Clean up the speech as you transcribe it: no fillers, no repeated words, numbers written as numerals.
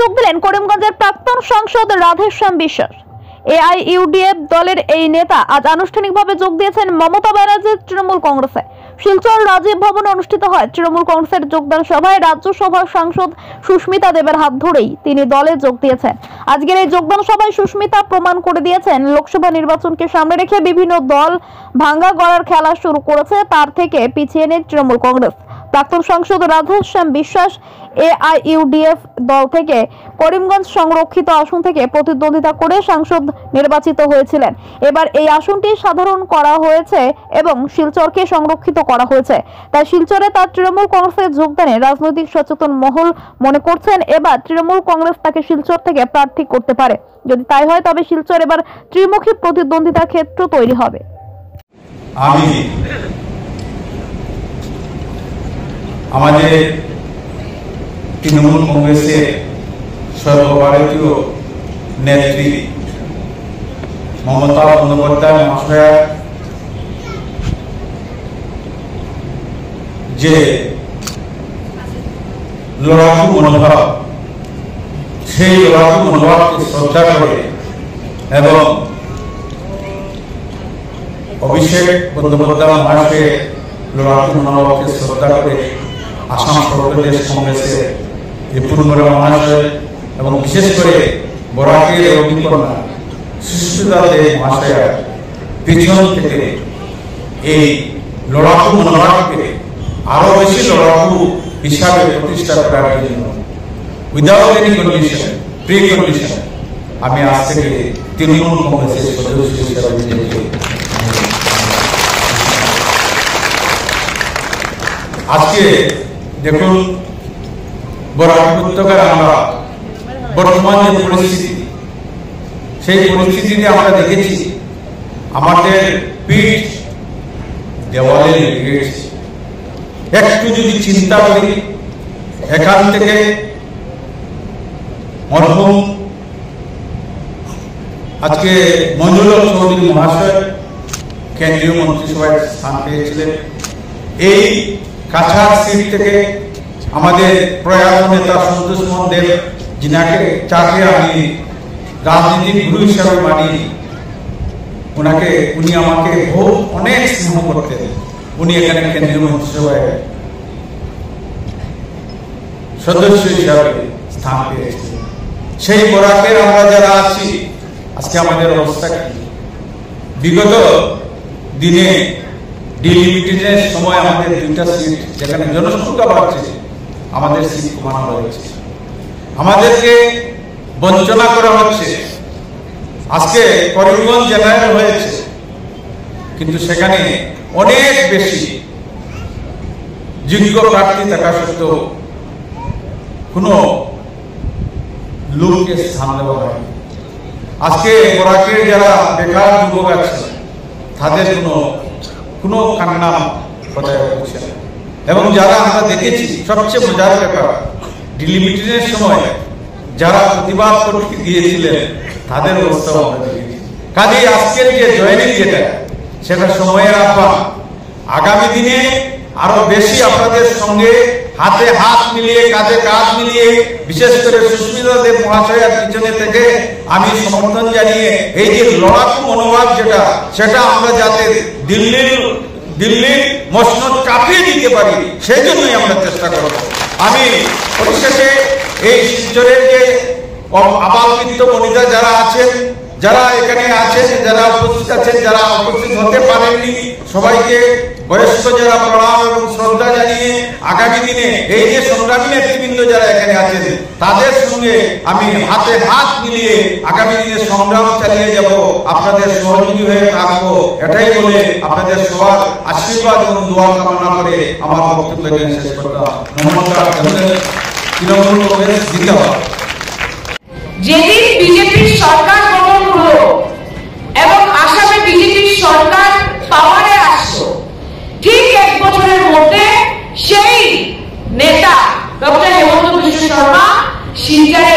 যোগ দিলেন করিমগঞ্জের প্রাক্তন সাংসদ রাধেশ্যাম বিশ্বাস। এআইইউডিএফ দলের এই নেতা আজ আনুষ্ঠানিকভাবে যোগ দিয়েছেন মমতা ব্যানার্জির তৃণমূল কংগ্রেসে। শিলচর রাজীব ভবনে অনুষ্ঠিত হয় তৃণমূল কংগ্রেসের যোগদান সভায় রাজ্যসভার সাংসদ সুস্মিতা দেবের হাত ধরেই তিনি দলে যোগ দিয়েছেন। আজকের এই যোগদান সভায় সুস্মিতা প্রমাণ করে দিয়েছেন লোকসভা নির্বাচনকে সামনে রেখে বিভিন্ন দল ভাঙ্গা গড়ার খেলা শুরু করেছে, তার থেকে পিছিয়ে নেই তৃণমূল কংগ্রেস। প্রাক্তন সাংসদ রাধেশ্যাম বিশ্বাস এআইইউডিএফ দল থেকে করিমগঞ্জ সংরক্ষিত আসন থেকে প্রতিদ্বন্দ্বিতা করে সাংসদ নির্বাচিত হয়েছিলেন। এবার এই আসনটি সাধারণ করা হয়েছে এবং শিলচরকে সংরক্ষিত করা হয়েছে। তাই শিলচরে তার তৃণমূল কংগ্রেসে যোগদানে রাজনৈতিক সচেতন মহল মনে করছেন এবার তৃণমূল কংগ্রেস তাকে শিলচর থেকে প্রার্থী করতে পারে। যদি তাই হয় তবে শিলচর এবার ত্রিমুখী প্রতিদ্বন্দ্বিতার ক্ষেত্র তৈরি হবে। আমাদের তৃণমূল কংগ্রেসের সর্বভারতীয় নেত্রী মমতা বন্দ্যোপাধ্যায় মহাশয়া যে লড়াকু মনোভাব, সেই লড়াকু মনোভাবকে শ্রদ্ধা করে এবং অভিষেক বন্দ্যোপাধ্যায় মহাশয়ের লড়াকু মনোভাবকে শ্রদ্ধা করে আসাম প্রদেশ কংগ্রেসের পূর্ণরা মহাশয় এবং বিশেষ করে বরাকের অগ্নিকন্যা সুস্মিতা দেব মহাশয়া পিছন থেকে এই লড়াকু মনোভাবকে আরো বেশি লড়াকু হিসাবে প্রতিষ্ঠা করার জন্য without any condition, pre condition আমি আজ থেকে তৃণমূল কংগ্রেসের সদস্য হিসাবে নিজেকে আজকে দেখুন বরাক উপত্যকার আমরা বর্তমান যে পরিস্থিতি, সেই পরিস্থিতিতে আমরা দেখেছি আমাদের পিঠ দেওয়ালে লেগে গেছে। একটু যদি চিন্তা করি, এখান থেকে মরহুম আজকে মঞ্জুরুল চৌধুরী মহাশয় কেন্দ্রীয় মন্ত্রিসভায় স্থান পেয়েছিলেন। এই কাছাড় সিট থেকে আমাদের প্রয়াত নেতা সন্তোষ মোহন দেব, যাকে আমি রাজনীতির গুরু হিসাবে মানি, উনি আমাকে অনেক স্নেহ করতেন। উনি এখানে কেন্দ্রীয় মন্ত্রিসভায় সদস্য হিসাবে স্থান পেয়েছেন। সেই বরাকের আমরা যারা আছি, আজকে আমাদের অবস্থা কি? বিগত দিনে ডিলিমিটেশনের সময় আমাদের 2টা সিট, যেখানে জনসংখ্যা বাড়ছে, আমাদের সিট কমানো হয়েছে, আমাদেরকে বঞ্চনা করা হচ্ছে। আজকে করিমগঞ্জ জেলায় হয়েছে, কিন্তু সেখানে অনেক বেশি যোগ্য প্রার্থী থাকা সত্ত্বেও কোনো লোককে স্থান দেওয়া হয়। আজকে বরাকের যারা বেকার যুবক আছে, তাদের কোনো কান্না কথা হচ্ছে না। এবং যারা আমরা দেখেছি, সবচেয়ে মজার ব্যাপার, ডিলিমিটেশনের সময় যারা প্রতিবাদ করতে গিয়েছিলেন তাদের অবস্থা আমরা দেখেছি। কাজেই আজকের যে জয়েনিং সেটা সময়ের আহ্বান। আগামী দিনে আরো বেশি আপনাদের সঙ্গে হাতে হাত মিলিয়ে, কাঁধে কাঁধ মিলিয়ে, বিশেষ করে সুস্মিতা দেব মহাশয়ের পিছনে থেকে আমি সমর্থন জানিয়ে এই যে লড়াকু মনোভাব সেটা আমরা যাতে দিল্লির মসনদ কাঁপিয়ে দিতে পারি, সেই জন্যই আমরা চেষ্টা করব। আমি পরিশেষে এই শিলচরের যে আবালবৃদ্ধ বনিতা যারা আছেন, যারা এখানে আছেন, যারা উপস্থিত আছেন, যারা উপস্থিত হতে পারেননি, সবাইকে বয়স্ক যারা প্রণাম এবং শ্রদ্ধা জানিয়ে আগামী দিনে এই যে সংগ্রামী নেতৃবৃন্দ যারা এখানে আছেন, তাদের সঙ্গে আমি হাতে হাত মিলিয়ে আগামী দিনে সংগ্রাম চালিয়ে যাব, আপনাদের সহযোগী হয়ে থাকবো, এটাই বলে আপনাদের সবার আশীর্বাদ এবং দোয়া কামনা করে আমার বক্তব্য শেষ করলাম। নমস্কার। তৃণমূল কংগ্রেস জিন্দাবাদ। যেদিন বিজেপির সরকার গঠন হলো এবং আসামে বিজেপির সরকার পাওয়ারে আসলো, ঠিক 1 বছরের মধ্যে সেই নেতা ডক্টর হেমন্ত বিশ্ব শর্মা শিলচরে